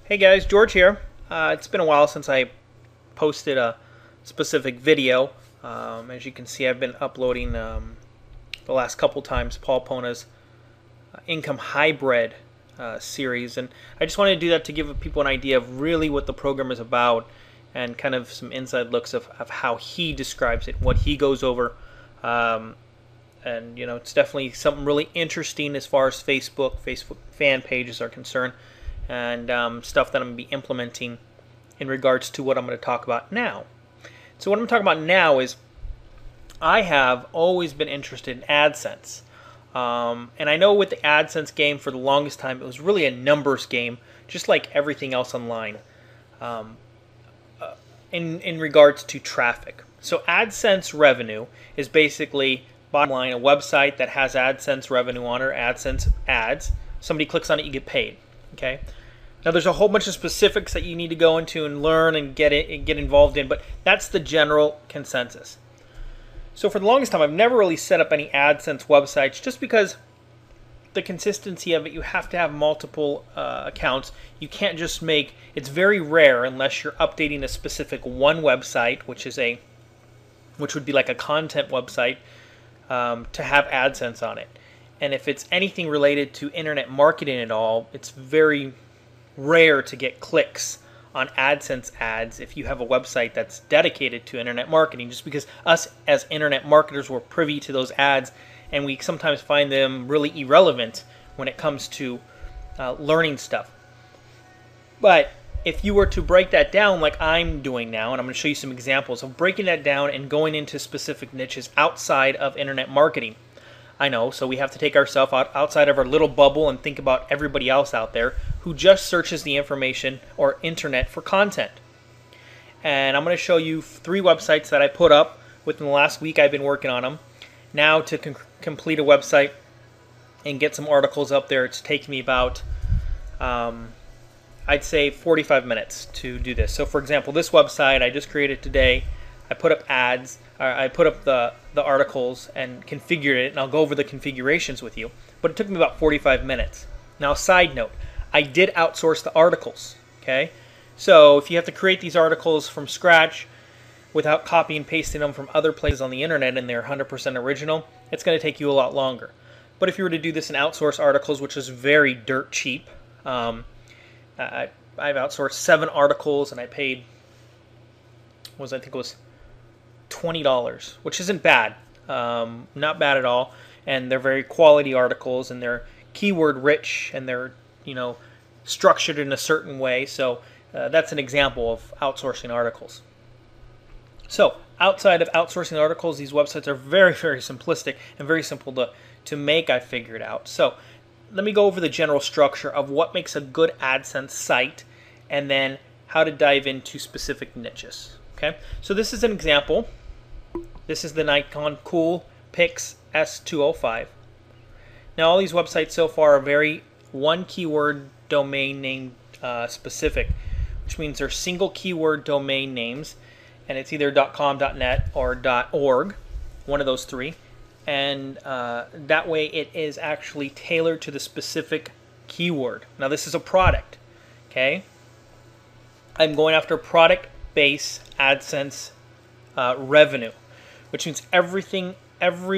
Hey guys, George here. It's been a while since I posted a specific video. As you can see, I've been uploading the last couple times Paul Pona's income hybrid series, and I just wanted to do that to give people an idea of really what the program is about and kind of some inside looks of how he describes it, what he goes over. And you know, it's definitely something really interesting as far as Facebook fan pages are concerned, and stuff that I'm going to be implementing in regards to what I'm going to talk about now. So what I'm talking about now is I have always been interested in Adsense. And I know with the Adsense game for the longest time, it was really a numbers game, just like everything else online in regards to traffic. So Adsense revenue is basically, bottom line, a website that has Adsense revenue on it, Adsense ads. Somebody clicks on it, you get paid. Okay. Now there's a whole bunch of specifics that you need to go into and learn and get involved in, but that's the general consensus. So for the longest time, I've never really set up any Adsense websites just because the consistency of it, you have to have multiple accounts. You can't just make, it's very rare unless you're updating a specific one website, which would be like a content website, to have Adsense on it. And if it's anything related to internet marketing at all, it's very rare to get clicks on Adsense ads if you have a website that's dedicated to internet marketing, just because us as internet marketers were privy to those ads, and we sometimes find them really irrelevant when it comes to learning stuff. But if you were to break that down like I'm doing now, and I'm going to show you some examples of breaking that down and going into specific niches outside of internet marketing. I know, so we have to take ourselves outside of our little bubble and think about everybody else out there who just searches the information or internet for content. And I'm going to show you 3 websites that I put up within the last week. I've been working on them. Now to complete a website and get some articles up there, it's taken me about, I'd say 45 minutes to do this. So for example, this website I just created today, I put up ads, I put up the articles and configured it, and I'll go over the configurations with you. But it took me about 45 minutes. Now, side note, I did outsource the articles. Okay, so if you have to create these articles from scratch without copy and pasting them from other places on the internet and they're 100% original, it's going to take you a lot longer. But if you were to do this in outsource articles, which is very dirt cheap, I've outsourced 7 articles and I paid, I think it was $20, which isn't bad, not bad at all, and they're very quality articles, and they're keyword rich, and they're, you know, structured in a certain way. So that's an example of outsourcing articles. So outside of outsourcing articles, these websites are very, very simplistic and very simple to make, I figured out. So let me go over the general structure of what makes a good AdSense site, and then how to dive into specific niches. Okay, so this is an example. This is the Nikon Coolpix S205. Now all these websites so far are very one keyword domain name specific, which means they're single keyword domain names, and it's either .com, .net, or .org, one of those 3. And that way it is actually tailored to the specific keyword. Now this is a product, okay? I'm going after product-based AdSense revenue, which means every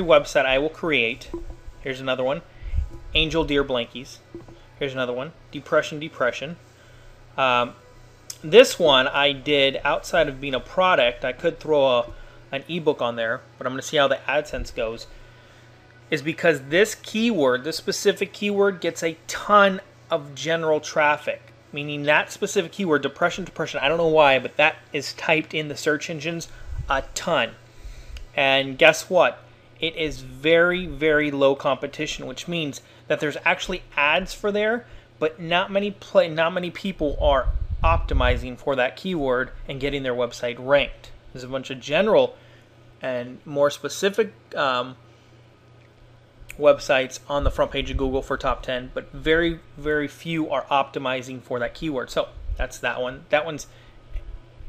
website I will create. Here's another one, Angel Deer Blankies. Here's another one, Depression. This one I did outside of being a product. I could throw an ebook on there, but I'm going to see how the AdSense goes. Is because this keyword, this specific keyword, gets a ton of general traffic. Meaning that specific keyword, depression, I don't know why, but that is typed in the search engines a ton. And guess what? It is very, very low competition, which means that there's actually ads for there, but not many people are optimizing for that keyword and getting their website ranked. There's a bunch of general and more specific websites on the front page of Google for top 10, but very, very few are optimizing for that keyword. So that's that one. That one's,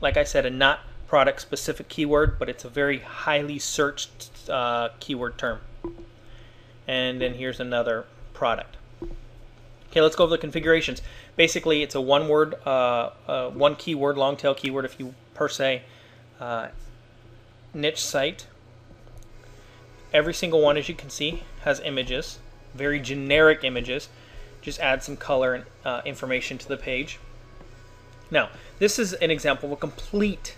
like I said, a not product specific keyword, but it's a very highly searched keyword term. And then here's another product. Okay, let's go over the configurations. Basically, it's a one-word, one keyword, long tail keyword, if you per se, niche site. Every single one, as you can see, has images, very generic images. Just add some color and information to the page. Now, this is an example of a complete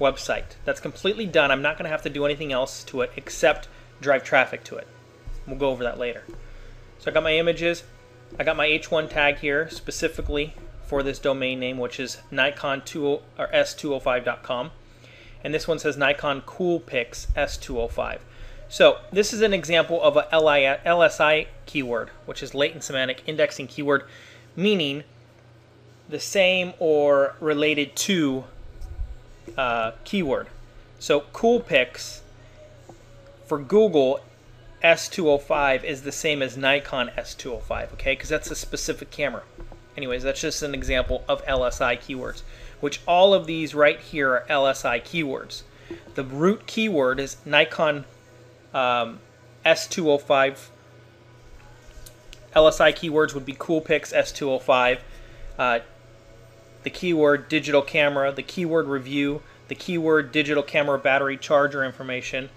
website that's completely done. I'm not going to have to do anything else to it except drive traffic to it. We'll go over that later. So I got my images. I got my H1 tag here specifically for this domain name, which is Nikon S205.com. And this one says Nikon Coolpix S205. So this is an example of a LSI keyword, which is latent semantic indexing keyword, meaning the same or related to keyword. So Coolpix for Google S205 is the same as Nikon S205, okay? Because that's a specific camera. Anyways, that's just an example of LSI keywords, which all of these right here are LSI keywords. The root keyword is Nikon S205. LSI keywords would be Coolpix S205. The keyword digital camera, the keyword review, the keyword digital camera battery charger information,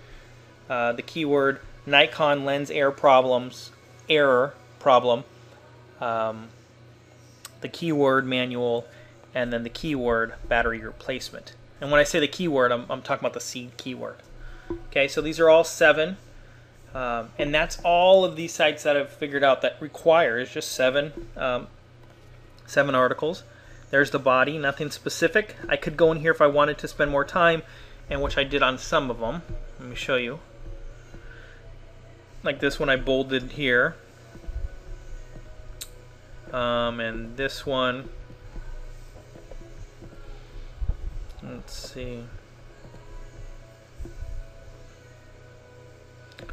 the keyword Nikon lens error problem, the keyword manual, and then the keyword battery replacement. And when I say the keyword, I'm talking about the seed keyword. Okay, so these are all 7, and that's all of these sites that I've figured out that requires just 7 articles. There's the body, nothing specific. I could go in here if I wanted to spend more time, and which I did on some of them. Let me show you. Like this one I bolded here. And this one, let's see.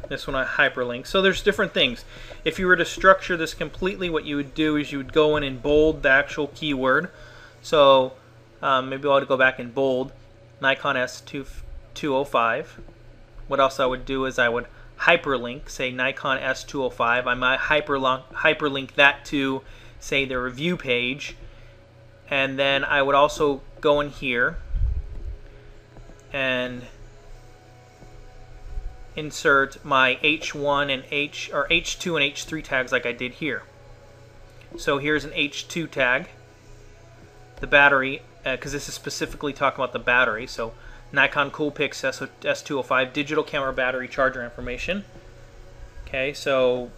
This one I hyperlink. So there's different things. If you were to structure this completely, what you would do is you would go in and bold the actual keyword. So maybe I would go back and bold Nikon S205. What else I would do is I would hyperlink, say Nikon S205. I might hyperlink that to, say, the review page. And then I would also go in here and insert my H1 and H2 and H3 tags like I did here. So here's an H2 tag, the battery, because this is specifically talking about the battery. So Nikon Coolpix S205 digital camera battery charger information. Okay, so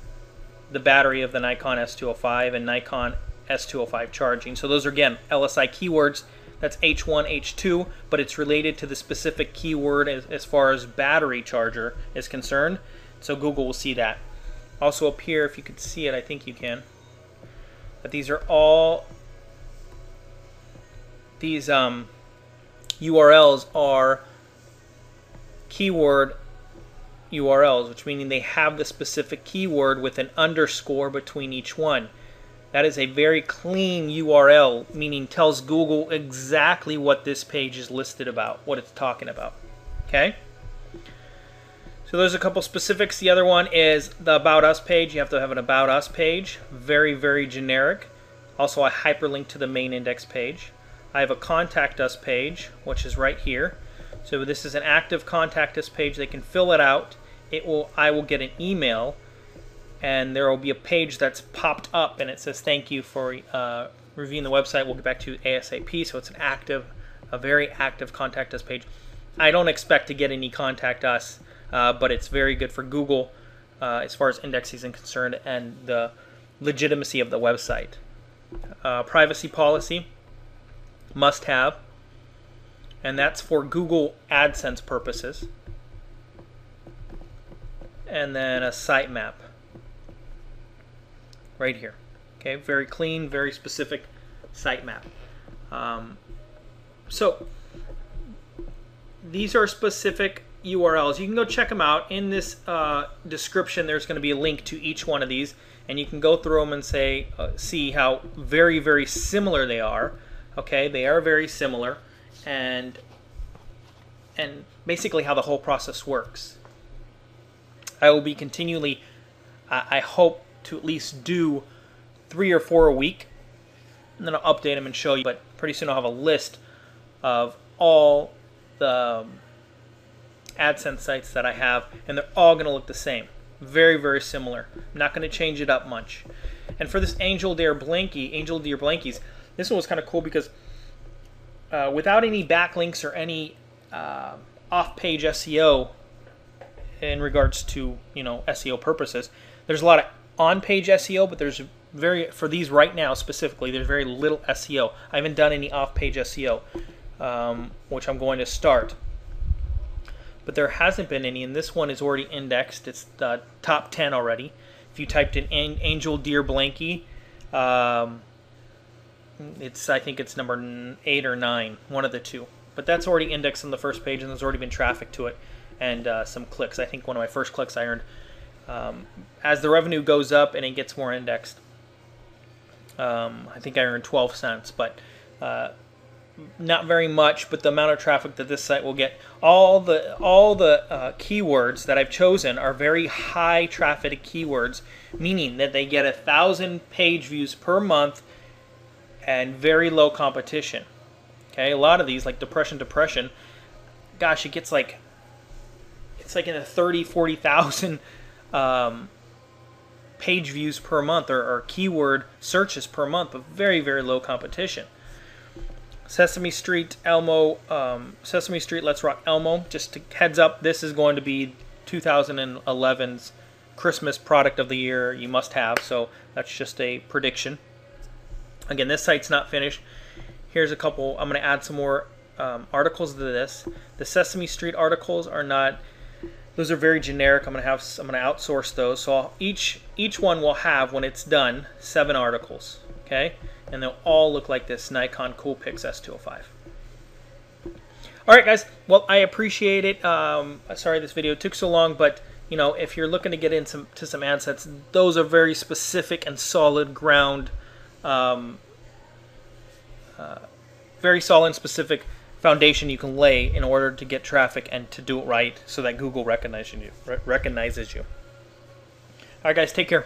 the battery of the Nikon S205 and Nikon S205 charging. So those are, again, LSI keywords. That's H1, H2, but it's related to the specific keyword as far as battery charger is concerned. So Google will see that. Also up here, if you could see it, I think you can. But these are all, these URLs are keyword URLs, which meaning they have the specific keyword with an underscore between each one. That is a very clean URL, meaning tells Google exactly what this page is listed about, what it's talking about. Okay? So there's a couple specifics. The other one is the About Us page. You have to have an About Us page. Very, very generic. Also, I hyperlink to the main index page. I have a Contact Us page, which is right here. So this is an active Contact Us page. They can fill it out. I will get an email, and there will be a page that's popped up, and it says thank you for reviewing the website. We'll get back to you ASAP. So it's a very active Contact Us page. I don't expect to get any Contact Us, but it's very good for Google as far as indexing is concerned and the legitimacy of the website. Privacy policy, must have, and that's for Google AdSense purposes. And then a sitemap right here. Okay, very clean, very specific sitemap. So these are specific URLs. You can go check them out. In this description, there's going to be a link to each one of these, and you can go through them and see how very, very similar they are. Okay, they are very similar, and basically how the whole process works. I will be continually, I hope to at least do 3 or 4 a week, and then I'll update them and show you. But pretty soon I'll have a list of all the AdSense sites that I have, and they're all going to look the same. Very, very similar. I'm not going to change it up much. And for this Angel Deer Blankies, this one was kind of cool because without any backlinks or any off-page SEO in regards to, you know, SEO purposes, there's a lot of on-page SEO, but there's for these right now specifically, there's very little SEO. I haven't done any off-page SEO, which I'm going to start. But there hasn't been any, and this one is already indexed. It's the top 10 already. If you typed in Angel Deer Blankie, I think it's number 8 or 9, one of the two. But that's already indexed on the first page, and there's already been traffic to it and some clicks. I think one of my first clicks I earned. As the revenue goes up and it gets more indexed, I think I earned 12 cents, but not very much. But the amount of traffic that this site will get, all the keywords that I've chosen are very high traffic keywords, meaning that they get 1,000 page views per month and very low competition. Okay, a lot of these, like depression, gosh, it gets like, it's like in the 30,000-40,000 page views per month, or keyword searches per month, but very, very low competition. Sesame Street Let's Rock Elmo. Just a heads up, this is going to be 2011's Christmas product of the year. You must have, so that's just a prediction. Again, this site's not finished. Here's a couple. I'm going to add some more articles to this. The Sesame Street articles are not. Those are very generic. I'm going to outsource those. So each one will have, when it's done, 7 articles. Okay, and they'll all look like this Nikon Coolpix S205. All right, guys. Well, I appreciate it. Sorry this video took so long, but you know, if you're looking to get into some ad sets, those are very specific and solid ground. Very solid and specific foundation you can lay in order to get traffic and to do it right, so that Google recognizes you. All right, guys, take care.